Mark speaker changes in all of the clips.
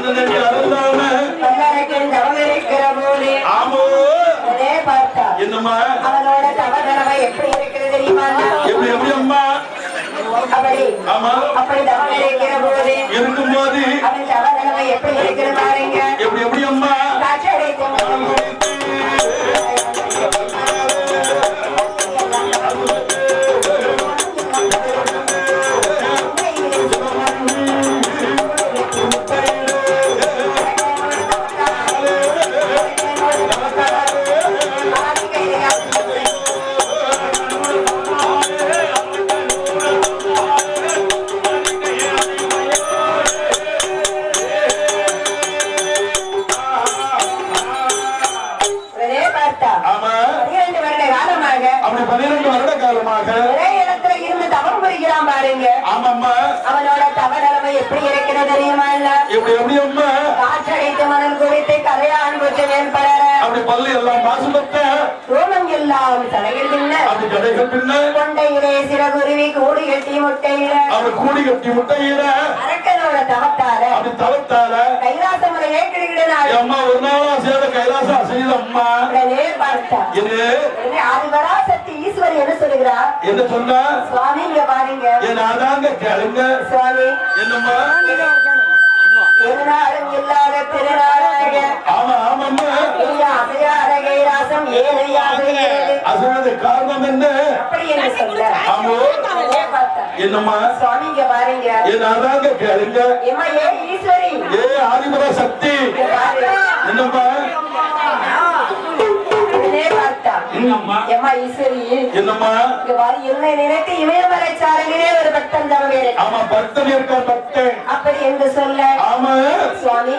Speaker 1: அந்த நடி அருந்தாம
Speaker 2: இருக்கிற போது
Speaker 1: ஆமோ
Speaker 2: அதே பார்த்தா
Speaker 1: என்னம்மா
Speaker 2: அவனோட தவகரவை எப்படி இருக்கிறது தெரியுமா?
Speaker 1: எப்படி எப்படி அம்மா
Speaker 2: அப்படி
Speaker 1: ஆமா
Speaker 2: அப்படி தவம் இருக்கிற போது
Speaker 1: இருக்கும்போது
Speaker 2: அவன் தவகரவை எப்படி இருக்கிறது பாருங்க.
Speaker 1: எப்படி எப்படி அம்மா
Speaker 2: அவனோட தவநிலைமை எப்படி இருக்கிறது தெரியுமா?
Speaker 1: எப்படி எப்படி அம்மா
Speaker 2: காற்றடைத்து மணல் குடித்து கரையான் குத்து மேற்பட
Speaker 1: அப்படி பல்லு எல்லாம் மாசுபட்ட
Speaker 2: ரோமம் எல்லாம் தலையில் பின்ன
Speaker 1: அப்படி கடைகள் பின்ன
Speaker 2: கொண்டையிலே சிறகுருவி கூடி கட்டி முட்டையில
Speaker 1: அப்படி கூடி கட்டி முட்டையில
Speaker 2: அரக்கனோட தவத்தார
Speaker 1: அப்படி தவத்தார
Speaker 2: கைலாச முறையே கிடுகிடுனாள்.
Speaker 1: அம்மா ஒரு நாளா சேத கைலாசம் அசையுது அம்மா.
Speaker 2: உடனே பார்த்தா
Speaker 1: இது
Speaker 2: ஆதிபராசக்தி ஈஸ்வரி என்ன சொல்லுகிறா?
Speaker 1: என்ன சொன்னா?
Speaker 2: சுவாமி இங்க பாருங்க
Speaker 1: என் ஆதாங்க கேளுங்க
Speaker 2: சுவாமி.
Speaker 1: என்னம்மா
Speaker 2: திருநாளும் இல்லாத திருநாளாக
Speaker 1: ஆமா ஆமாம்மா
Speaker 2: அசையாத கைலாசம் ஏழையாகிறது.
Speaker 1: அசைவது காரணம் என்ன?
Speaker 2: அப்படி என்ன சொல்ல?
Speaker 1: ஆமோ என்னம்மா
Speaker 2: சுவாமி இங்க பாருங்க
Speaker 1: என் ஆதாங்க கேளுங்க.
Speaker 2: ஏமா ஏ ஈஸ்வரி
Speaker 1: ஏ ஆதிபராசக்தி என்னம்மா
Speaker 2: ஏமா ஈஸ்வரி
Speaker 1: என்னம்மா
Speaker 2: இங்க பாரு என்னை நினைத்து இமயமலை சாரலிலே ஒரு பக்தன் தவம்
Speaker 1: ஆமா பக்தன் இருக்கா பக்தன்
Speaker 2: அப்படி என்று சொல்ல
Speaker 1: ஆமா
Speaker 2: சுவாமி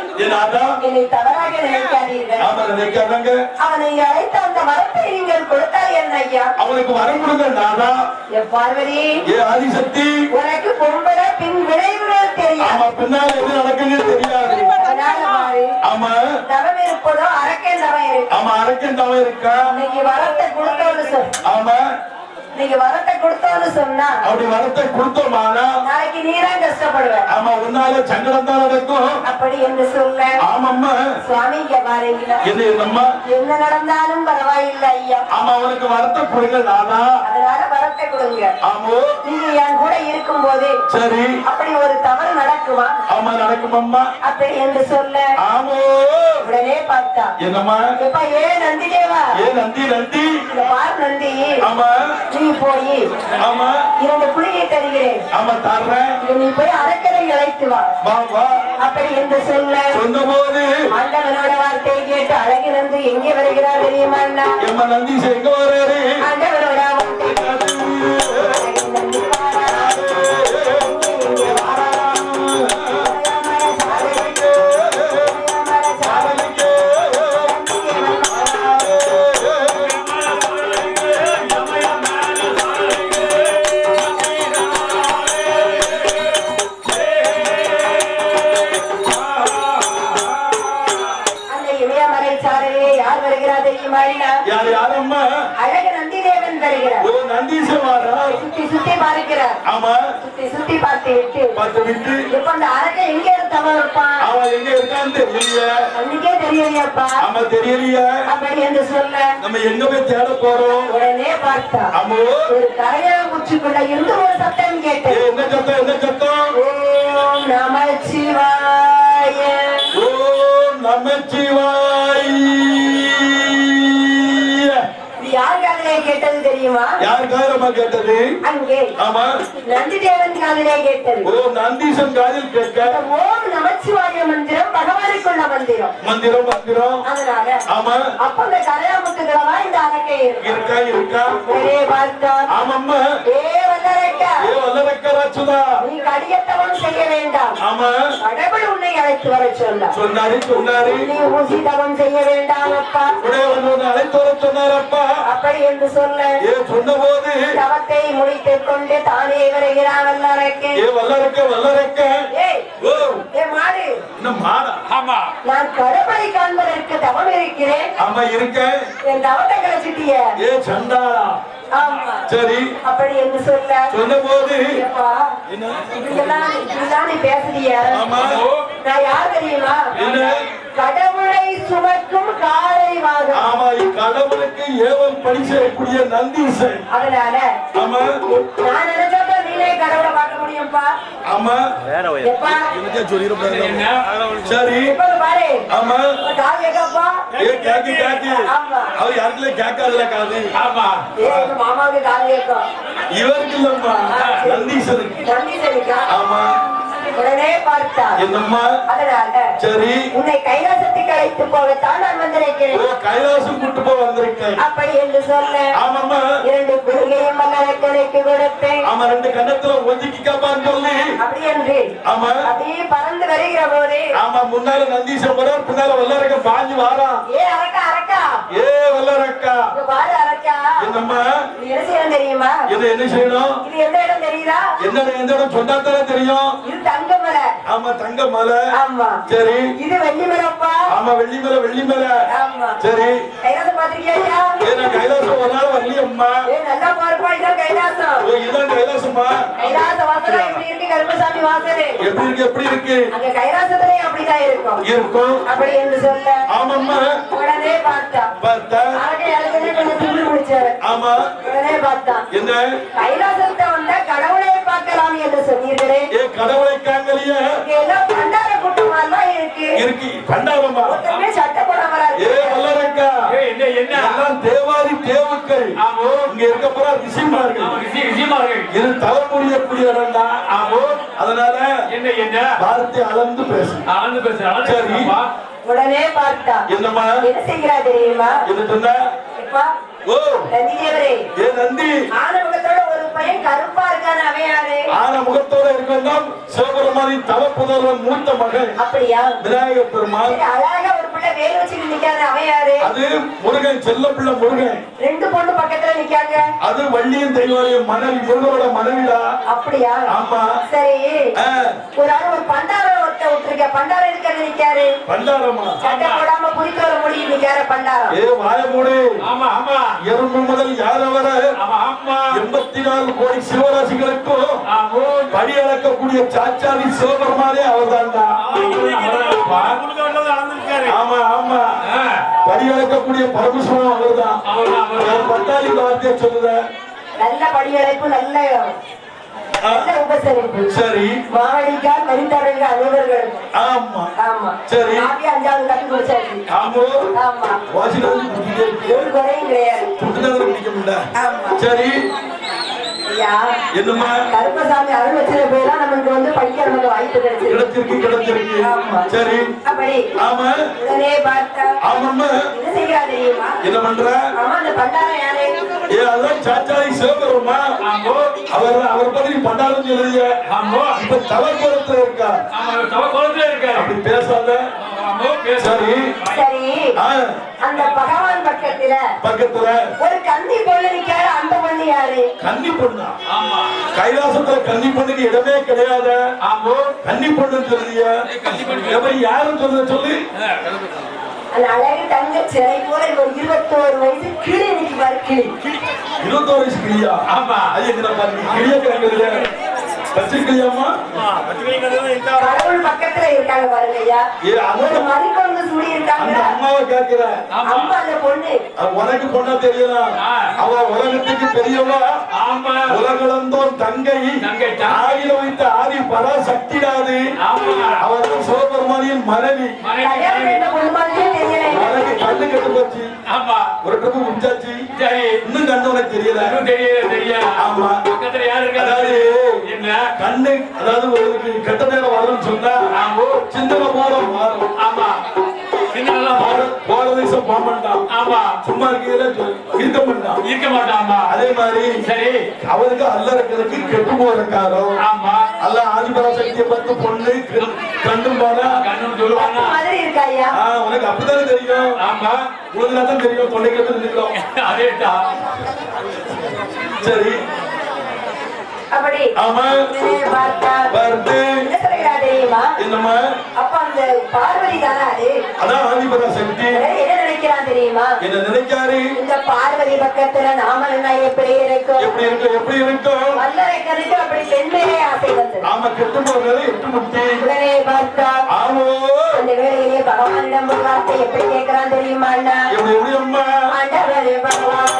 Speaker 2: என்னை தவறாக நினைக்காதீர்கள்.
Speaker 1: ஆமா நினைக்காதங்க.
Speaker 2: அவனை அழைத்த அந்த வரத்தை நீங்கள் கொடுத்தால் என்ன ஐயா?
Speaker 1: அவனுக்கு வரம் கொடுங்க நாதா.
Speaker 2: பார்வதி
Speaker 1: ஏ ஆதிசக்தி
Speaker 2: உனக்கு பொம்பள பின் விளைவுகள் தெரியும்.
Speaker 1: ஆமா பின்னால் எது நடக்குன்னு தெரியாது. ஆமா
Speaker 2: தவம் இருப்பதோ அரக்கன் தவம் இருக்கு.
Speaker 1: ஆமா அரக்கன் தவம் இருக்கா?
Speaker 2: இன்னைக்கு வரத்தை கொடுத்தோன்னு சொல்.
Speaker 1: ஆமா
Speaker 2: நீங்க வரத்தை கொடுத்தோன்னு சொன்னா
Speaker 1: அப்படி வரத்தை கொடுத்தோமானா
Speaker 2: நாளைக்கு நீதான் கஷ்டப்படுவ.
Speaker 1: ஆமா உன்னால சங்கடம் தான் நடக்கும்.
Speaker 2: அப்படி என்று சொல்ல
Speaker 1: ஆமாம்மா
Speaker 2: சுவாமி இங்க பாருங்க
Speaker 1: என்ன என்னம்மா
Speaker 2: என்ன நடந்தாலும் பரவாயில்லை ஐயா.
Speaker 1: ஆமா அவனுக்கு வரத்தை கொடுங்க நாதா.
Speaker 2: அதனால வரத்தை கொடுங்க.
Speaker 1: ஆமோ
Speaker 2: நீங்க என் கூட இருக்கும் போது
Speaker 1: சரி
Speaker 2: அப்படி ஒரு தவறு நடக்குமா?
Speaker 1: ஆமா நடக்கும் அம்மா.
Speaker 2: அப்படி என்று சொல்ல
Speaker 1: ஆமோ
Speaker 2: உடனே பார்த்தா
Speaker 1: என்னம்மா
Speaker 2: எப்ப ஏ நந்தி தேவா
Speaker 1: ஏ நந்தி நந்தி
Speaker 2: இந்த பார் நந்தி
Speaker 1: ஆமா
Speaker 2: நீ போய்
Speaker 1: ஆமா
Speaker 2: 2 புளியை தருகிறேன்.
Speaker 1: ஆமா தர்றேன்.
Speaker 2: நீ போய் அரக்கரை அழைத்து வா.
Speaker 1: வா வா
Speaker 2: அப்படி என்று சொல்ல
Speaker 1: சொன்னபோது
Speaker 2: ஆண்டவனோட வார்த்தையை கேட்டு அழகி நந்தி எங்கே வருகிறார் தெரியுமா?
Speaker 1: எம்ம நந்தி எங்க வராரு?
Speaker 2: ஆண்டவனோட வார்த்தை
Speaker 1: யார் யாரம்மா?
Speaker 2: அழகு நந்தி தேவன் வருகிறார்.
Speaker 1: ஓ நந்தீஸ்வரா
Speaker 2: சுத்தி சுத்தி பார்க்கிறார்.
Speaker 1: ஆமா
Speaker 2: சுத்தி சுத்தி பார்த்து
Speaker 1: விட்டு
Speaker 2: இப்ப அந்த அரக்கை எங்க இருந்தவன் இருப்பான்?
Speaker 1: அவன் எங்க இருக்கான்னு தெரியலையே.
Speaker 2: அன்னைக்கே தெரியலையாப்பா?
Speaker 1: ஆமா தெரியலையே.
Speaker 2: அப்படி என்று சொல்ல
Speaker 1: நம்ம எங்க போய் தேட போறோம்?
Speaker 2: உடனே பார்த்தா
Speaker 1: ஆமா
Speaker 2: ஒரு கரையாங்குச்சிக்குள்ள இருந்து ஒரு சத்தம் கேட்டு
Speaker 1: என்ன சத்தம் என்ன சத்தம்?
Speaker 2: ஓம் நமச்சிவாய
Speaker 1: ஓம் நமச்சிவாய.
Speaker 2: யார் காதிலே கேட்டது தெரியுமா?
Speaker 1: யார் காதலமா கேட்டது?
Speaker 2: அங்கே
Speaker 1: ஆமா
Speaker 2: நந்தி தேவன் காதிலே கேட்டது.
Speaker 1: ஓ நந்தீசன் காதில் கேட்க
Speaker 2: ஓம் நமச்சிவாய மந்திரம் பகவானுக்குள்ள மந்திரம்
Speaker 1: மந்திரம் மந்திரம்.
Speaker 2: அதனால
Speaker 1: ஆமா
Speaker 2: அப்ப அந்த கரையாமுத்துகளா இந்த அரக்கை
Speaker 1: இருக்கா இருக்கா.
Speaker 2: ஒரே பார்த்தா
Speaker 1: ஆமாம்மா
Speaker 2: ஏ வல்லரக்கா
Speaker 1: ஏ வல்லரக்கா ராட்சதா
Speaker 2: நீ கடியத்தவம் செய்ய வேண்டாம்.
Speaker 1: ஆமா
Speaker 2: கடவுள் உன்னை அழைத்து வர
Speaker 1: சொன்னாரு.
Speaker 2: நீ ஊசி தவம் செய்ய வேண்டாம் அப்பா.
Speaker 1: அழைத்து வர சொன்னாரப்பா.
Speaker 2: அப்படி என்று சொல்ல
Speaker 1: ஏ சொன்ன போது
Speaker 2: தவத்தை முடித்துக் கொண்டு தானே வருகிறான் வல்லரக்கே.
Speaker 1: ஏ வல்லரக்க
Speaker 2: மாடு
Speaker 1: என்ன மாடா? ஆமா
Speaker 2: நான் கடவுளை காண்பதற்கு தவம் இருக்கிறேன்.
Speaker 1: ஆமா இருக்க
Speaker 2: என் தவத்தை கழிச்சிட்டிய.
Speaker 1: ஏ சண்டாளா.
Speaker 2: ஆமா
Speaker 1: சரி
Speaker 2: அப்படி என்று சொல்ல
Speaker 1: சொன்ன போது
Speaker 2: இப்படியெல்லாம் நீ பேசுறிய.
Speaker 1: ஆமா
Speaker 2: நான் யார் தெரியுமா?
Speaker 1: என்ன?
Speaker 2: கடவுளை சுமக்கும் காளை வாகனம்.
Speaker 1: ஆமா, கடவுளுக்கு ஏவல் பணி செய்யக்கூடிய நந்தீசன்.
Speaker 2: அதனால
Speaker 1: ஆமா,
Speaker 2: நான் நினைச்சப்ப நீனே கடவுளை பார்க்க முடியும்பா.
Speaker 1: ஆமா,
Speaker 2: எப்பா
Speaker 1: சரி,
Speaker 2: இப்ப பாரு.
Speaker 1: ஆமா,
Speaker 2: காது கேட்கப்பா.
Speaker 1: கேக்கு
Speaker 2: ஆமா.
Speaker 1: அவர் யாருக்குள்ள கேட்காதுல காது. ஆமா,
Speaker 2: எங்க மாமாவுக்கு காது கேட்கும்.
Speaker 1: இவருக்கு இல்லம்மா, நந்தீசனுக்கு.
Speaker 2: நந்தீசனுக்கா?
Speaker 1: ஆமா.
Speaker 2: உடனே பார்த்தா
Speaker 1: என்னம்மா?
Speaker 2: அதனால
Speaker 1: சரி,
Speaker 2: உன்னை கைலாசத்துக்கு அழைத்து போகத்தான் நான் வந்திருக்கிறேன்.
Speaker 1: கைலாசம் கூட்டு போக வந்திருக்கேன்
Speaker 2: அப்படி என்று சொல்ல
Speaker 1: ஆமாம்மா,
Speaker 2: 2 குருகையும் மன்னருக்கு கொடுத்தேன்.
Speaker 1: ஆமா, 2 கண்ணத்துல ஒதுக்கிக்கப்பான்னு சொல்லி
Speaker 2: அப்படி என்று
Speaker 1: ஆமா,
Speaker 2: அப்படியே பறந்து வருகிற போது
Speaker 1: ஆமா, முன்னால நந்தீசன் போறார், பின்னால வல்லரக்க பாஞ்சு வாரான்.
Speaker 2: ஏ அரக்கா அரக்கா,
Speaker 1: ஏ வல்லரக்கா,
Speaker 2: இங்க பாரு அரக்கா.
Speaker 1: என்னம்மா?
Speaker 2: நீ என்ன செய்யணும் தெரியுமா?
Speaker 1: என்ன செய்யணும்?
Speaker 2: இது எந்த இடம் தெரியுதா?
Speaker 1: எந்த இடம் சொன்னாத்தானே தெரியும்.
Speaker 2: இது தங்கமலை.
Speaker 1: ஆமா, தங்க மலை.
Speaker 2: ஆமா.
Speaker 1: சரி,
Speaker 2: இது வெள்ளிமலைப்பா.
Speaker 1: ஆமா, வெள்ளிமலை.
Speaker 2: ஆமா.
Speaker 1: சரி,
Speaker 2: கைலாசம் பாத்திருக்கியா?
Speaker 1: நான் கைலாசம் ஒரு நாள் வரலையம்மா.
Speaker 2: ஏ நல்லா பாருப்பா, இதான் கைலாசம்.
Speaker 1: இதுதான் கைலாசமா?
Speaker 2: கைலாச வாசல் எப்படி இருக்கு? கருப்பசாமி வாசல்
Speaker 1: எப்படி இருக்கு?
Speaker 2: அங்க கைலாசத்திலே அப்படிதான் இருக்கும். அப்படி என்று சொல்ல
Speaker 1: ஆமாம்மா,
Speaker 2: உடனே பார்த்தா அரக்கை அழுகனே கொஞ்சம் திமிரு பிடிச்சாரு.
Speaker 1: ஆமா,
Speaker 2: உடனே பார்த்தான்.
Speaker 1: என்ன?
Speaker 2: கைலாசத்தை வந்த கடவுளை பார்க்கலாம் என்று சொன்னீர்களே.
Speaker 1: கடவுளை காங்கலிய
Speaker 2: எல்லாம் பண்டார கூட்டமா இருக்கு.
Speaker 1: பண்டாரமா?
Speaker 2: ஒருத்தருமே சட்டை போடாம
Speaker 1: வல்லரக்கா, எல்லாம் தேவாரி தேவுக்கள். இங்க இருக்க போற ரிஷிமார்கள். இது தலைமுடியக்கூடிய இடம் தான். அதனால என்ன வார்த்தை அளந்து பேசு. சரி,
Speaker 2: உடனே பார்த்தா.
Speaker 1: என்னம்மா?
Speaker 2: என்ன செய்கிறா தெரியுமா?
Speaker 1: என்ன சொன்ன? ஓ
Speaker 2: நந்தி தேவரே,
Speaker 1: ஏ நந்தி,
Speaker 2: ஆனமுகத்தோட ஒரு பையன் கருப்பா இருக்கான அவன் யாரு?
Speaker 1: ஆனமுகத்தோட இருக்கணும் சிவபெருமானின் தவப்புதல்வன் மூத்த மகன்.
Speaker 2: அப்படியா?
Speaker 1: விநாயகர் பெருமாள்.
Speaker 2: அழகா ஒரு பிள்ளை வேல் வச்சு நிக்காது அவன் யாரு?
Speaker 1: அது முருகன், செல்ல பிள்ளை முருகன்.
Speaker 2: 2 பொண்ணு பக்கத்துல நிக்காங்க.
Speaker 1: அது வள்ளியின் தெய்வாரியும் மனைவி, முருகனோட மனைவிடா.
Speaker 2: அப்படியா?
Speaker 1: ஆமா.
Speaker 2: சரி, ஒரு ஆள் ஒரு பண்டாரம் ஒருத்த விட்டுருக்க. பண்டாரம் இருக்கிறது நிக்காரு.
Speaker 1: பண்டாரமா?
Speaker 2: சட்டை போடாம புரித்தோட முடி நிக்காரு பண்டாரம்.
Speaker 1: ஏ வாய மூடு.
Speaker 3: ஆமா ஆமா,
Speaker 1: எறும்பு முதல் யார் வர 84 கோடி சிவராசிகளுக்கும் படி அளக்கக்கூடிய சாச்சாரி சிவபெருமானே அவர்தான்டா. ஆமா ஆமா, படி அளக்கக்கூடிய பரமசிவம் அவர்தான். பட்டாளி வார்த்தையை சொல்லுத.
Speaker 2: நல்ல படியழைப்பு, நல்ல உபசரிப்பு.
Speaker 1: சரி,
Speaker 2: மாவடிக்கால் மரித்தார்கள் அனைவர்கள்.
Speaker 1: ஆமா
Speaker 2: ஆமா.
Speaker 1: சரி,
Speaker 2: 5வது கட்டி குடிச்சாச்சு.
Speaker 1: ஆமா
Speaker 2: ஆமா.
Speaker 1: வாசினது
Speaker 2: ஒரு குறையும் கிடையாது.
Speaker 1: புட்டுனது பிடிக்க முடியல.
Speaker 2: ஆமா.
Speaker 1: சரி,
Speaker 2: ஐயா,
Speaker 1: என்னம்மா?
Speaker 2: கருப்பசாமி அருள் வச்சிருக்க போயெல்லாம் நமக்கு படிக்க நமக்கு வாய்ப்பு
Speaker 1: கிடைச்சிருக்கு.
Speaker 2: ஆமா.
Speaker 1: சரி,
Speaker 2: அப்படி
Speaker 1: ஆமா,
Speaker 2: உடனே பார்த்தா.
Speaker 1: ஆமாம்மா,
Speaker 2: என்ன செய்கிறா தெரியுமா?
Speaker 1: என்ன பண்ற?
Speaker 2: ஆமா, அந்த பண்டாரம் யாரு?
Speaker 1: அதான் சாச்சாரி சிவபெருமா. அவர் பத்தி பண்டாரம் சொல்லுங்க. இப்ப தவக்கோலத்துல இருக்கா. அப்படி பேசாத. சரி
Speaker 2: சரி, அந்த பகவான் பக்கத்துல ஒரு கன்னி பொண்ணு நிக்காரு. அந்த பொண்ணு யாரு?
Speaker 1: கன்னி பொண்ணா? கைலாசத்துல கன்னி பொண்ணுக்கு இடமே கிடையாது. கன்னி பொண்ணு சொல்லுங்க. யாரும் சொல்லுங்க சொல்லு.
Speaker 2: அந்த அழகு தங்க சிறை போல ஒரு 21 வயசு கிளி நிக்கு பாரு. கிளி
Speaker 1: 21 வயசு கிளியா? ஆமா. அது என்ன பாருங்க, கிளியா கிளம்புது. பச்சைக்கிளியாமா?
Speaker 2: கடவுள் பக்கத்துல இருக்காங்க பாருங்க ஐயா. ஒரு மறிக்கொண்டு சூடி இருக்காங்க.
Speaker 1: அம்மாவை கேட்கிற.
Speaker 2: அம்மா அந்த பொண்ணு
Speaker 1: உனக்கு பொண்ணா தெரியலாம். அவ உலகத்துக்கு பெரியவா. உலகளந்தோன் தங்கை. ஆகில வைத்த ஆதி பராசக்திடாது. அவர் சிவபெருமானின் மனைவி. மனைவி கண்ணு கட்டு போச்சு. ஒரு ட்ரிப்பு முடிச்சாச்சு. இன்னும் கண்ணு உனக்கு தெரியல. ஆமா. கண்ணு, அதாவது உங்களுக்கு கெட்ட நேரம் வரும்னு சொன்னா சின்ன போல மாறும். போல தேசம் போமாட்டான். சும்மா இருக்க மாட்டான். அதே மாதிரி சரி, அவருக்கு அல்லறக்கிறதுக்கு கெட்டு போறக்காரோ. அல்ல ஆதிபராசக்தியை பார்த்து பொண்ணு கண்டு போனா உனக்கு அப்படித்தானே தெரியும். உனக்கு தான் தெரியும். தொண்டை கட்டு நிற்கிறோம். சரி,
Speaker 2: அப்படி
Speaker 1: ஆமா, வருது. என்னம்மா?
Speaker 2: அப்ப அந்த பார்வதி தானே அது?
Speaker 1: அதான் ஆதிபராசக்தி.
Speaker 2: என்ன நினைக்கிறான் தெரியுமா?
Speaker 1: என்ன நினைக்காரு?
Speaker 2: இந்த பார்வதி பக்கத்துல நாம என்ன எப்படி இருக்கும்?
Speaker 1: எப்படி இருக்கும்?
Speaker 2: வல்லரைக்கருக்கு அப்படி பெண்மையே ஆசை வந்தது.
Speaker 1: ஆமா, கெட்டு போகிறது எட்டு முட்டி.
Speaker 2: உடனே பார்த்தா
Speaker 1: ஆமா,
Speaker 2: பகவானிடம் ஒரு வார்த்தை எப்படி கேட்கிறான் தெரியுமா அண்ணா?
Speaker 1: எப்படி அம்மா?
Speaker 2: ஆண்டவரே பகவான்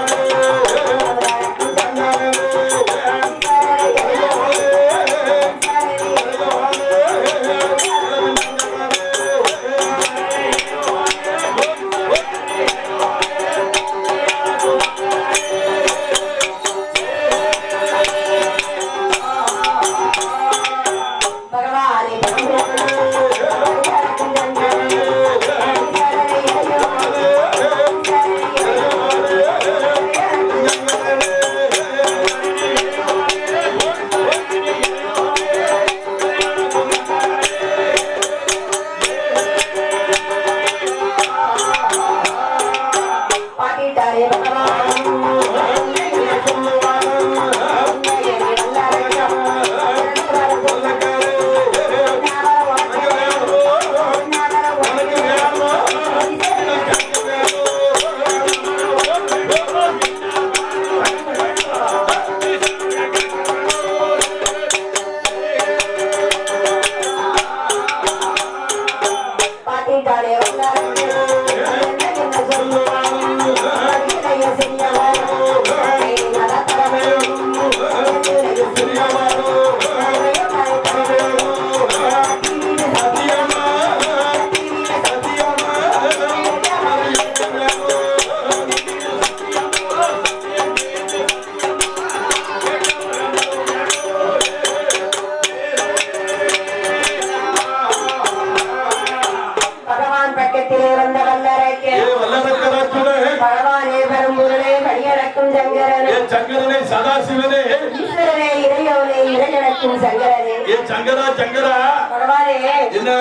Speaker 1: சங்கரனே சதாசிவனே
Speaker 2: ஈஸ்வரனே இறையோனே இறையனக்கும் சங்கரனே
Speaker 1: ஏ சங்கரா சங்கரா
Speaker 2: பகவானே
Speaker 1: என்ன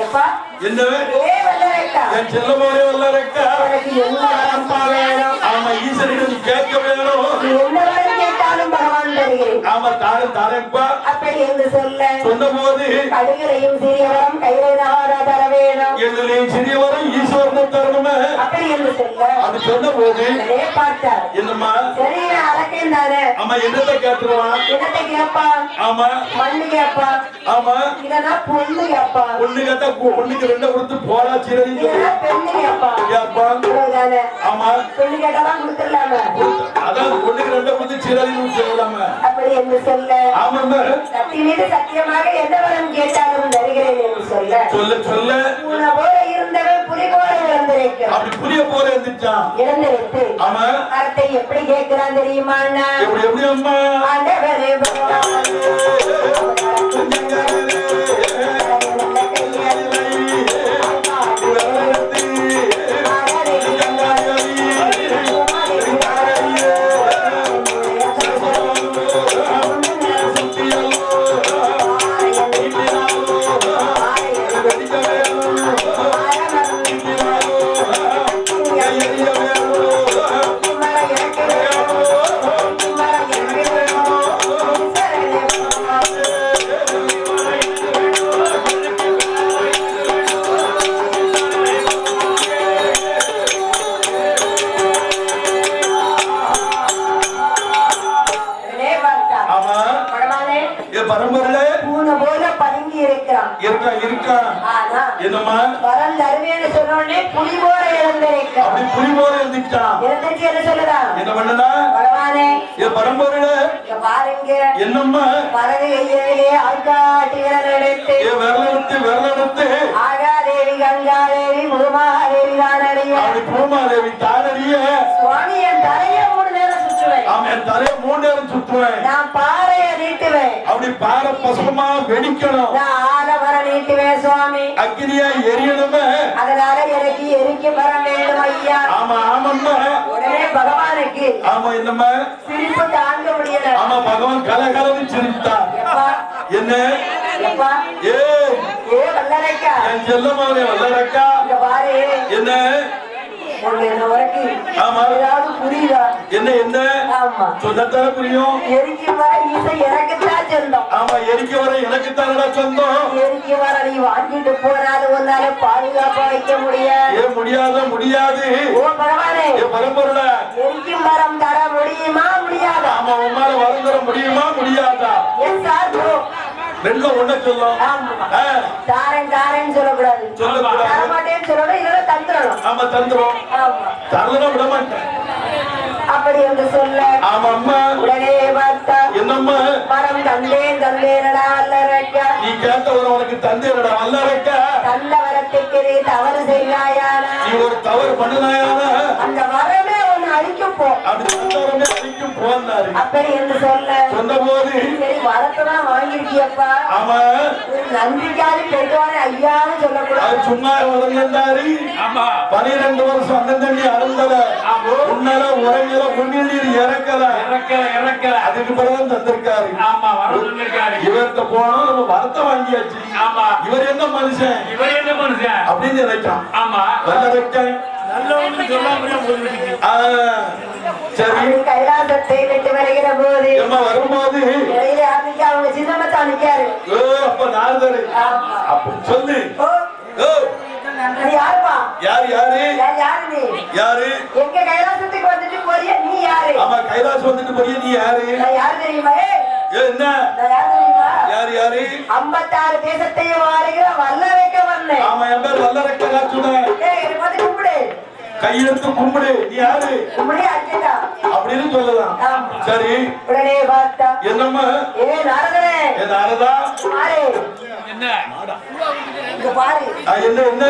Speaker 2: எப்பா
Speaker 1: என்ன
Speaker 2: ஏ வல்லரக்கா
Speaker 1: என் செல்லமோனே வல்லரக்கா
Speaker 2: உனக்கு என்ன வரம்பா வேணும்?
Speaker 1: ஆமா ஈஸ்வரிடம் கேட்க வேணும்.
Speaker 2: நீ என்ன வரம் கேட்டாலும் பகவான் தருகிறேன்.
Speaker 1: ஆமா தாரன் தாரப்பா
Speaker 2: அப்படி என்று சொல்ல
Speaker 1: சொன்ன போது
Speaker 2: கடுகளையும் சிறியவரம் கையிலாத தர வேணும்.
Speaker 1: எங்களையும் சிறியவரம் ஈஸ்வரனை தரணுமே
Speaker 2: அப்படி என்று சொல்ல
Speaker 1: அது சொன்ன போது
Speaker 2: பார்த்தார்.
Speaker 1: என்னம்மா
Speaker 2: சரி அரக்கேன் தானே.
Speaker 1: ஆமா என்னத்தை கேட்டுருவான்?
Speaker 2: என்னத்தை கேப்பா?
Speaker 1: ஆமா
Speaker 2: மண்ணு கேப்பா.
Speaker 1: ஆமா
Speaker 2: இல்லன்னா பொண்ணு கேப்பா.
Speaker 1: பொண்ணு கேட்டா பொண்ணுக்கு ரெண்ட கொடுத்து போடா சீரடி
Speaker 2: இல்லன்னா பெண்ணு கேப்பா.
Speaker 1: கேப்பா
Speaker 2: தானே.
Speaker 1: ஆமா
Speaker 2: பெண்ணு கேட்டாதான் கொடுத்துடலாமே.
Speaker 1: அதான் பொண்ணுக்கு ரெண்ட கொடுத்து சீரடி சொல்லலாமே.
Speaker 2: அப்படி என்று சொல்ல
Speaker 1: ஆமாம்மா
Speaker 2: சக்தி மீது சத்தியமாக எந்த வரம் கேட்டாலும் தருகிறேன் என்று சொல்ல
Speaker 1: சொல்ல சொல்ல
Speaker 2: உன்னை போல இருந்தவன் புலி போல இறந்திருக்கிறான்.
Speaker 1: அப்படி புரிய போல இருந்துச்சான்.
Speaker 2: இறந்திருக்கு
Speaker 1: ஆமா
Speaker 2: அர்த்தத்தை எப்படி கேட்கிறான் தெரியுமா அண்ணா?
Speaker 1: எப்படி எப்படி அம்மா
Speaker 2: ஆண்டவரே பகவான்
Speaker 1: என்னம்மா
Speaker 2: வரம் தருவேன்னு சொன்னோடனே புலி போல இறந்திருக்கிறான்.
Speaker 1: அப்படி புலி போல இருந்துச்சான்.
Speaker 2: இருந்துச்சு என்ன சொல்லுதான்?
Speaker 1: என்ன பண்ணனா
Speaker 2: பகவானே
Speaker 1: என் பரம்பரையில
Speaker 2: பாருங்க
Speaker 1: என்னம்மா
Speaker 2: பறவை கையிலே ஆள்காட்டி விரலெடுத்து
Speaker 1: விரலெடுத்து
Speaker 2: ஆகாதேவி கங்காதேவி பூமாதேவி தானடிய
Speaker 1: அப்படி பூமாதேவி தானடிய
Speaker 2: சுவாமி என் தலையை 3 நேரம் சுற்றுவேன்.
Speaker 1: அவன் என் தலையை 3 நேரம் சுற்றுவேன்.
Speaker 2: நான் பாறையை நீட்டுவேன்.
Speaker 1: அப்படி பாறை பசுமா வெடிக்கணும்.
Speaker 2: நான் ஆலமரம் நீட்டுவேன் சுவாமி.
Speaker 1: அக்னியா எரியணுமே.
Speaker 2: அதனால எனக்கு எரிக்க வர வேண்டும் ஐயா.
Speaker 1: ஆமா ஆமாம்மா.
Speaker 2: உடனே பகவானுக்கு
Speaker 1: ஆமா என்னம்மா
Speaker 2: சிரிப்பு தாங்க முடியல.
Speaker 1: ஆமா பகவான் கலகலன்னு சிரித்தார். என்ன
Speaker 2: எப்பா
Speaker 1: ஏ
Speaker 2: வல்லரக்கா
Speaker 1: என் செல்லமாவே வல்லரக்கா
Speaker 2: இங்க பாரு
Speaker 1: என்ன ஆமா
Speaker 2: ஏதாவது புரியுதா?
Speaker 1: என்ன என்ன
Speaker 2: ஆமா
Speaker 1: சொன்னதான புரியும்.
Speaker 2: எரிக்க வர ஈசை எனக்குத்தான் சொந்தம்.
Speaker 1: ஆமா எரிக்க வர எனக்குத்தானடா சொந்தம்.
Speaker 2: எரிக்க வர நீ வாங்கிட்டு போனாலும் உன்னால பாதுகாப்பா வைக்க முடியாது.
Speaker 1: ஏன் முடியாது
Speaker 2: ஓ பகவானே
Speaker 1: என் பரம்பொருள
Speaker 2: எரிக்கும் வரம் தர முடியுமா முடியாதா?
Speaker 1: ஆமா உன்னால வரம் தர முடியுமா முடியாதா?
Speaker 2: எஸ் சார்
Speaker 1: ரெண்டுல ஒண்ணு சொல்லும்.
Speaker 2: தாரன் தாரன் சொல்லக்கூடாது, தரமாட்டேன்னு சொல்லணும், இல்லைன்னா தந்துடணும்.
Speaker 1: ஆமா தந்துடும், தரலாம் விட மாட்டேன்
Speaker 2: அப்படி என்று சொல்ல உடனே பார்த்தா
Speaker 1: என்னம்மா
Speaker 2: மரம் தந்தேன் தந்தேனடா வல்லரக்கா,
Speaker 1: நீ கேட்ட ஒரு உனக்கு தந்தேனடா வல்லரக்கா,
Speaker 2: தந்த வரத்துக்கு நீ தவறு செய்யாயானா,
Speaker 1: நீ ஒரு தவறு பண்ணினாயானா
Speaker 2: அந்த வரமே ஒன்னு அழிக்கும் போ,
Speaker 1: அப்படி தந்தவரமே அழிக்கும் போனாரு.
Speaker 2: அப்படி என்று சொல்ல
Speaker 1: சொன்ன போது
Speaker 2: சரி வரத்தான் வாங்கிருக்கியப்பா,
Speaker 1: ஆமா
Speaker 2: நன்றிக்காது பெருவானே ஐயான்னு சொல்லக்கூடாது,
Speaker 1: சும்மா வளர்ந்தாரு. 12 வருஷம் அந்த தண்ணி அருந்தல, உன்னால உறங்கல, உண்மையில் இறக்கல இறக்கல அதுக்கு பிறகு தந்திருக்காரு. இவர்கிட்ட போனா நம்ம வரத்தை வாங்கியாச்சு. இவர் என்ன மனுஷன், இவர் என்ன மனுஷன் அப்படின்னு நினைச்சான். சரி
Speaker 2: கைலாசத்தை விட்டு வருகிற போது
Speaker 1: வரும்போது
Speaker 2: அவங்க சின்னமத்தான் நிக்காரு.
Speaker 1: அப்ப நாரதரு அப்ப சொல்லு
Speaker 2: யாருப்பா,
Speaker 1: யாரு யாரு
Speaker 2: யாரு நீ,
Speaker 1: யாரு
Speaker 2: எங்க கைலாசத்துக்கு வந்துட்டு போறிய நீ யாரு,
Speaker 1: ஆமா கைலாசம் வந்துட்டு போறிய நீ யாரு,
Speaker 2: யாரு தெரியுமா,
Speaker 1: என்ன
Speaker 2: யாரு தெரியுமா,
Speaker 1: யாரு யாரு 56
Speaker 2: தேசத்தையும் ஆளுகிற வல்லரைக்க வந்தேன்.
Speaker 1: ஆமா என் பேர் வல்லரைக்க சொன்னேன்.
Speaker 2: என்னை பார்த்து கும்பிடு,
Speaker 1: கையெடுத்து கும்பிடு, நீ யாரு அப்படின்னு சொல்லலாம். சரி
Speaker 2: உடனே பார்த்தா
Speaker 1: என்னம்மா
Speaker 2: நாரதனே,
Speaker 1: நாரதா
Speaker 2: என்ன பாரு
Speaker 1: என்ன என்ன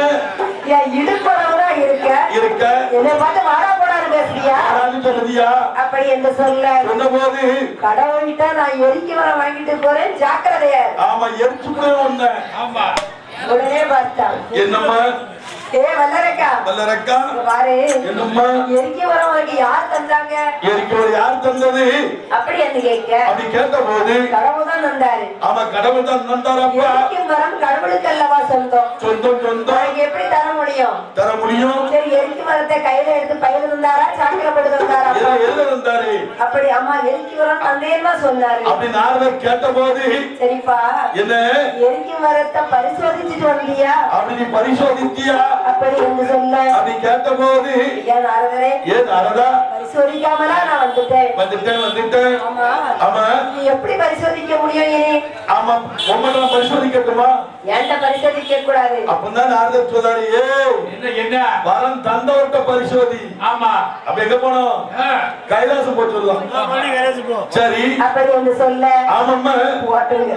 Speaker 2: இடுப்பளவுனா இருக்க
Speaker 1: இருக்க
Speaker 2: என்னை பார்த்து வாடா போடாது பேசுறியா
Speaker 1: சொல்லுதியா,
Speaker 2: அப்படி என்று சொல்ல
Speaker 1: சொன்ன போது
Speaker 2: கடவுள்கிட்ட நான் எரிக்கி வர வாங்கிட்டு போறேன் ஜாக்கிரதையா.
Speaker 1: ஆமா எரிச்சு ஒண்ணு. ஆமா
Speaker 2: உடனே பார்த்தா
Speaker 1: என்னம்மா
Speaker 2: வல்லரக்கா
Speaker 1: வல்லரக்கா
Speaker 2: பாரு
Speaker 1: என்னம்மா
Speaker 2: எரிக்கி வர உனக்கு யார் தந்தாங்க,
Speaker 1: எரிக்கி வர யார் தந்தது
Speaker 2: அப்படி என்று கேட்க
Speaker 1: அப்படி கேட்ட போது
Speaker 2: கடவுள் தான் தந்தாரு.
Speaker 1: ஆமா கடவுள் தான் தந்தாரப்பா,
Speaker 2: எரிக்கும் வரம் கடவுளுக்கு அல்லவா சொந்தம்,
Speaker 1: சொந்தம் சொந்தம்
Speaker 2: எப்படி தர முடியும்,
Speaker 1: தர முடியும்.
Speaker 2: சரி எரிக்கி வரத்தை கையில எடுத்து பையில தந்தாரா சாக்கிரப்பட்டு தந்தாரா,
Speaker 1: எதுல தந்தாரு,
Speaker 2: அப்படி அம்மா எரிக்கி வரம் தந்தேன்னு சொன்னாரு.
Speaker 1: அப்படி நாரதர் கேட்ட போது
Speaker 2: சரிப்பா
Speaker 1: என்ன
Speaker 2: எரிக்கி வரத்தை பரிசோதிச்சுட்டு வந்தியா,
Speaker 1: அப்படி நீ பரிசோதித்தியா
Speaker 2: அப்படி என்று சொல்ல
Speaker 1: அப்படி கேட்ட போது
Speaker 2: ஏன் நாரதரே
Speaker 1: ஏன் நாரதா
Speaker 2: பரிசோதிக்காமலா நான் வந்துட்டேன்
Speaker 1: வந்துட்டேன்.
Speaker 2: ஆமா
Speaker 1: ஆமா
Speaker 2: நீ எப்படி பரிசோதிக்க முடியும் இனி,
Speaker 1: ஆமா உங்களை பரிசோதிக்கட்டுமா,
Speaker 2: ஏன்ட்ட பரிசோதிக்க கூடாது
Speaker 1: அப்பதான் நாரதர் சொல்லாரு என்ன வரம் தந்தவர்கிட்ட பரிசோதி. ஆமா அப்ப எங்க போனோம், கைலாசம் போட்டு வரலாம். சரி
Speaker 2: அப்படி என்று சொல்ல
Speaker 1: ஆமாம்மா
Speaker 2: ஓட்டுங்க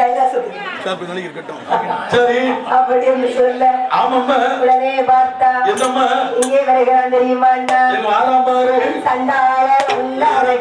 Speaker 2: கைலாசத்துக்கு.
Speaker 1: சரி
Speaker 2: அப்படி என்று சொல்ல
Speaker 1: ஆமாம்மா
Speaker 2: உடனே பார்த்தா
Speaker 1: என்னம்மா
Speaker 2: இங்கே வருகிறான் தெரியுமா,
Speaker 1: ஆறாம் பாரு
Speaker 2: சண்டாள உள்ளாரே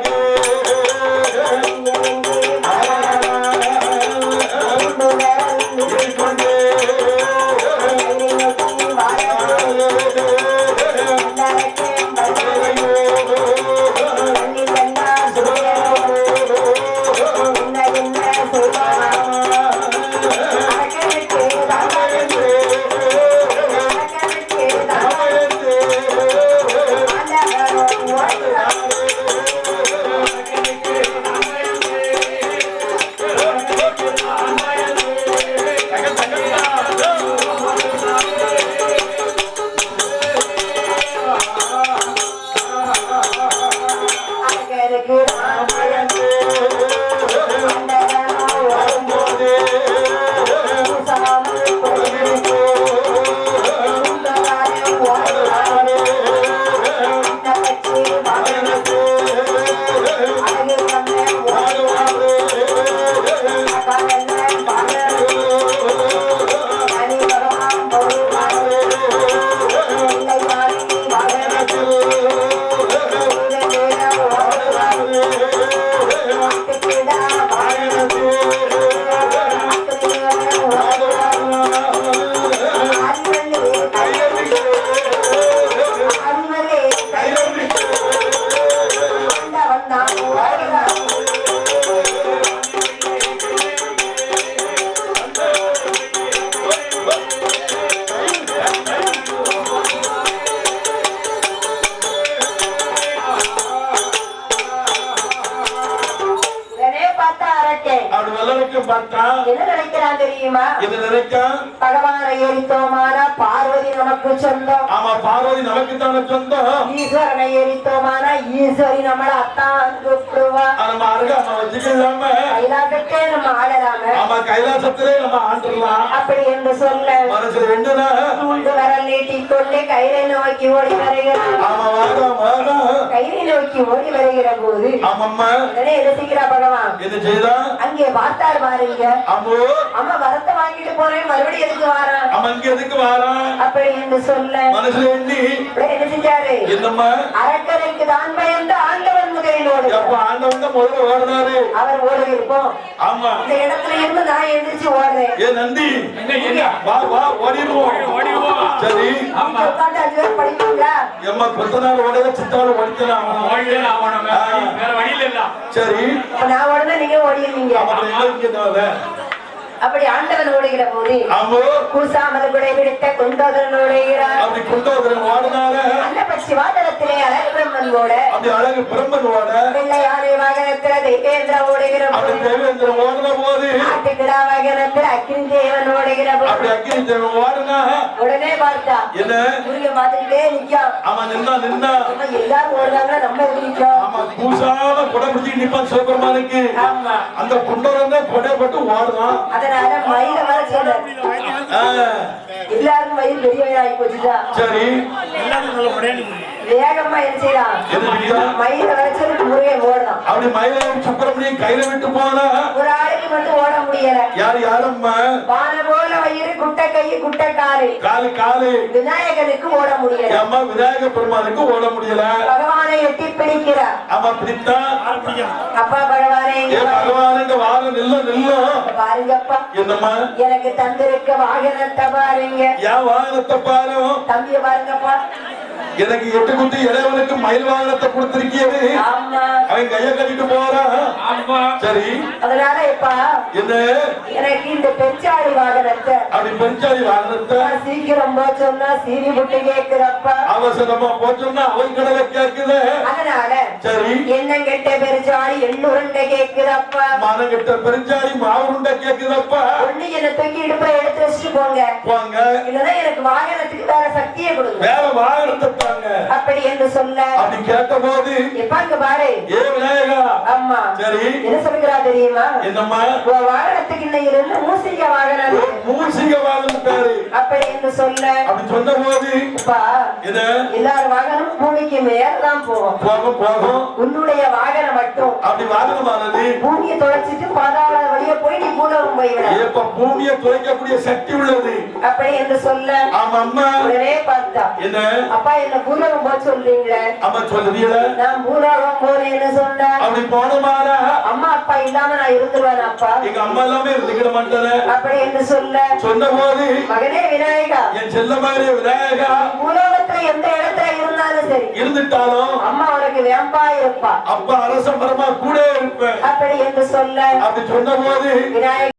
Speaker 1: பார்த்தா
Speaker 2: என்ன நினைக்கிறான் தெரியுமா?
Speaker 1: என்ன நினைக்கான்?
Speaker 2: பகவானை எரித்தோமானா பார்வதி நமக்கு சொந்தம்.
Speaker 1: ஆமா, பார்வதி நமக்கு தானே சொந்தம்.
Speaker 2: ஈஸ்வரனை எரித்தோமானா ஈஸ்வரி நம்மள அத்தான் கூப்பிடுவா.
Speaker 1: நம்ம அருகாம வச்சுக்கலாம
Speaker 2: கைலாசத்தே நம்ம ஆடலாம.
Speaker 1: ஆமா, கைலாசத்திலே நம்ம ஆண்டலாம்.
Speaker 2: அப்படி என்று சொல்ல
Speaker 1: மனசுல என்னன்னா
Speaker 2: தூண்டு வரல் நீட்டிக்கொண்டு கைலை நோக்கி ஓடி வருகிறார்.
Speaker 1: ஆமா, வாரம் வாரம்
Speaker 2: கைலை நோக்கி ஓடி வருகிற போது
Speaker 1: ஆமாம்மா
Speaker 2: உடனே ரசிக்கிறா பகவான்.
Speaker 1: என்ன செய்தா?
Speaker 2: அங்கே பார்த்தார் பாருங்க.
Speaker 1: அம்மோ
Speaker 2: அம்மா வரத்தை வாங்கிட்டு போறேன், மறுபடியும் எதுக்கு வாரான்?
Speaker 1: அவன் இங்க எதுக்கு வாரான்?
Speaker 2: அப்படி என்று சொல்ல
Speaker 1: மனசுல எண்ணி
Speaker 2: என்ன செஞ்சாரு?
Speaker 1: என்னம்மா?
Speaker 2: அரக்கனுக்கு தான் பயந்து ஆண்டவன் முதலில் ஓடுகிறார்.
Speaker 1: எப்ப ஆண்டவன் தான் முதல்ல ஓடுனாரு.
Speaker 2: அவர் ஓடி இருப்போம்.
Speaker 1: ஆமா,
Speaker 2: இந்த இடத்துல இருந்து நான் எந்திரிச்சு ஓடுறேன்.
Speaker 1: ஏ நந்தி, வா வா ஓடிடுவோம். சரி,
Speaker 2: உட்காந்து 5 பேர் படிப்பீங்களா?
Speaker 1: எம்மா கொத்தனார் ஓடல சித்தாலும் ஓடிக்கலாம். சரி,
Speaker 2: நான் ஓடுனா நீங்க ஓடிடுவீங்க. அப்படி ஆண்டவன் ஓடுகிற போது கூசாமல் குடை பிடித்த குண்டோதரன் ஓடுகிறார்.
Speaker 1: அப்படி குண்டோதரன் ஓடுனால
Speaker 2: அந்த பட்சி வாதனத்திலே அழகு பிரம்மன் ஓட,
Speaker 1: அப்படி அழகு பிரம்மன் ஓட,
Speaker 2: வெள்ளை யானை வாகனத்தில் தேவேந்திர ஓடுகிற போது,
Speaker 1: தேவேந்திரன் ஓடுன போது,
Speaker 2: ஆட்டுக்கிடா வாகனத்தில் அக்கினி தேவன் ஓடுகிற போது,
Speaker 1: அப்படி அக்கினி தேவன் ஓடுனா
Speaker 2: உடனே பார்த்தா
Speaker 1: என்ன
Speaker 2: முருகன் பார்த்துக்கிட்டே நிற்கான்.
Speaker 1: அவன் நின்னா
Speaker 2: எல்லாரும் ஓடுறாங்க, நம்ம எப்படி நிற்கும்?
Speaker 1: ஆமா, கூசாம கொடை பிடிச்சி நிப்பான் சிவபெருமானுக்கு.
Speaker 2: ஆமா,
Speaker 1: அந்த குண்டோதரன் கொடை போட்டு ஓடுறான்.
Speaker 2: அதனால மயில வர சொல்ல எல்லாருக்கும் மயில் பெரிய வயதாகி போச்சுதா.
Speaker 1: சரி,
Speaker 2: வேகமா என்ன செய்யலாம்? மயில வர சொல்லி முருகன் ஓடலாம்.
Speaker 1: அப்படி மயிலை சுப்பிரமணியம் கையில விட்டு போனா
Speaker 2: ஒரு ஆளுக்கு மட்டும் ஓட முடியல.
Speaker 1: யாரம்மா?
Speaker 2: வான போல வயிறு, குட்டை கை, குட்டை காலு.
Speaker 1: காலு
Speaker 2: விநாயகனுக்கு ஓட முடியல.
Speaker 1: அம்மா, விநாயக பெருமானுக்கு ஓட முடியல.
Speaker 2: பகவானை எட்டி பிடிக்கிறார்.
Speaker 1: ஆமா, பிடித்தா
Speaker 2: அப்பா பகவானே,
Speaker 1: பகவானுங்க வாரம் நில்ல
Speaker 2: பாருங்கப்பா,
Speaker 1: என்னம்மா?
Speaker 2: எனக்கு தந்திருக்க வாகனத்தை பாருங்க.
Speaker 1: ஏன் வாகனத்தை பாரு?
Speaker 2: தம்பிய பாருங்கப்பா.
Speaker 1: எனக்கு 8 குத்து இளையவனுக்கு மயில் வாகனத்தை கொடுத்திருக்கியது.
Speaker 2: ஆமா,
Speaker 1: அவன் கைய கட்டிட்டு போறான். சரி,
Speaker 2: அதனால இப்ப
Speaker 1: என்ன
Speaker 2: எனக்கு இந்த பெருச்சாளி வாகனத்தை,
Speaker 1: அப்படி பெருச்சாளி வாகனத்தை
Speaker 2: சீக்கிரம் போச்சோம்னா சீனி புட்டு கேட்கிறப்ப,
Speaker 1: அவசரமா போச்சோம்னா அவன் கடலை கேட்குது.
Speaker 2: அதனால
Speaker 1: சரி,
Speaker 2: என்ன கெட்ட பெருச்சாளி எள்ளுருண்டை கேட்கிறப்ப,
Speaker 1: மனம் கிட்ட பெருச்சாளி மாவுருண்டை கேட்குதப்ப,
Speaker 2: ஒண்ணு என்ன தூக்கி இடுப்புல எடுத்து வச்சுட்டு போங்க, இல்லைன்னா எனக்கு வாகனத்துக்கு வேற சக்தியை கொடுங்க,
Speaker 1: வேற வாகனத்தை தாங்க.
Speaker 2: அப்படி என்று சொல்ல
Speaker 1: அப்படி கேட்ட போது
Speaker 2: எப்பாங்க பாரு,
Speaker 1: ஏ விநாயகா.
Speaker 2: அம்மா,
Speaker 1: சரி,
Speaker 2: என்ன சொல்கிறா தெரியுமா?
Speaker 1: என்னம்மா?
Speaker 2: வாகனத்துக்கு இன்னையிலிருந்து மூசிக வாகனம்,
Speaker 1: மூசிக வாகனம் பேரு.
Speaker 2: அப்படி என்று சொல்ல
Speaker 1: அப்படி சொன்ன போது என்ன
Speaker 2: எல்லாரும் வாகனம் பூமிக்கு மேலதான் போகும். உன்னுடைய வாகனம் மட்டும்
Speaker 1: அப்படி வாகனமானது
Speaker 2: பூமியை தொலைச்சிட்டு பாதாள வழிய போய் நீ பூலகம் போய்விட.
Speaker 1: இப்ப பூமியை துளைக்கக்கூடிய சக்தி உள்ளது.
Speaker 2: அப்படி என்று சொல்ல
Speaker 1: ஆமா அம்மா.
Speaker 2: உடனே பார்த்தா
Speaker 1: என்ன
Speaker 2: அப்பா என்ன பூலகம் போக சொல்றீங்களே?
Speaker 1: அம்மா சொல்லுவீங்கள?
Speaker 2: நான் பூலகம் போறேன்னு சொன்ன.
Speaker 1: அப்படி போனமானா
Speaker 2: அம்மா அப்பா இல்லாம நான் இருந்துருவேன் அப்பா.
Speaker 1: எங்க அம்மா எல்லாமே இருந்துக்கிட மாட்டேன்.
Speaker 2: அப்படி என்று சொல்ல
Speaker 1: சொன்ன போது
Speaker 2: மகனே விநாயகா,
Speaker 1: என் செல்ல மகனே விநாயகா,
Speaker 2: பூலோகத்துல எந்த இடத்துல இருந்தாலும் சரி
Speaker 1: இருந்துட்டாலும்
Speaker 2: அம்மா உனக்கு வேம்பா இருப்பா,
Speaker 1: அப்பா அரச மரமா கூட இருப்பேன்.
Speaker 2: அப்படி என்று சொல்ல
Speaker 1: அப்படி சொன்ன போது
Speaker 2: விநாயகா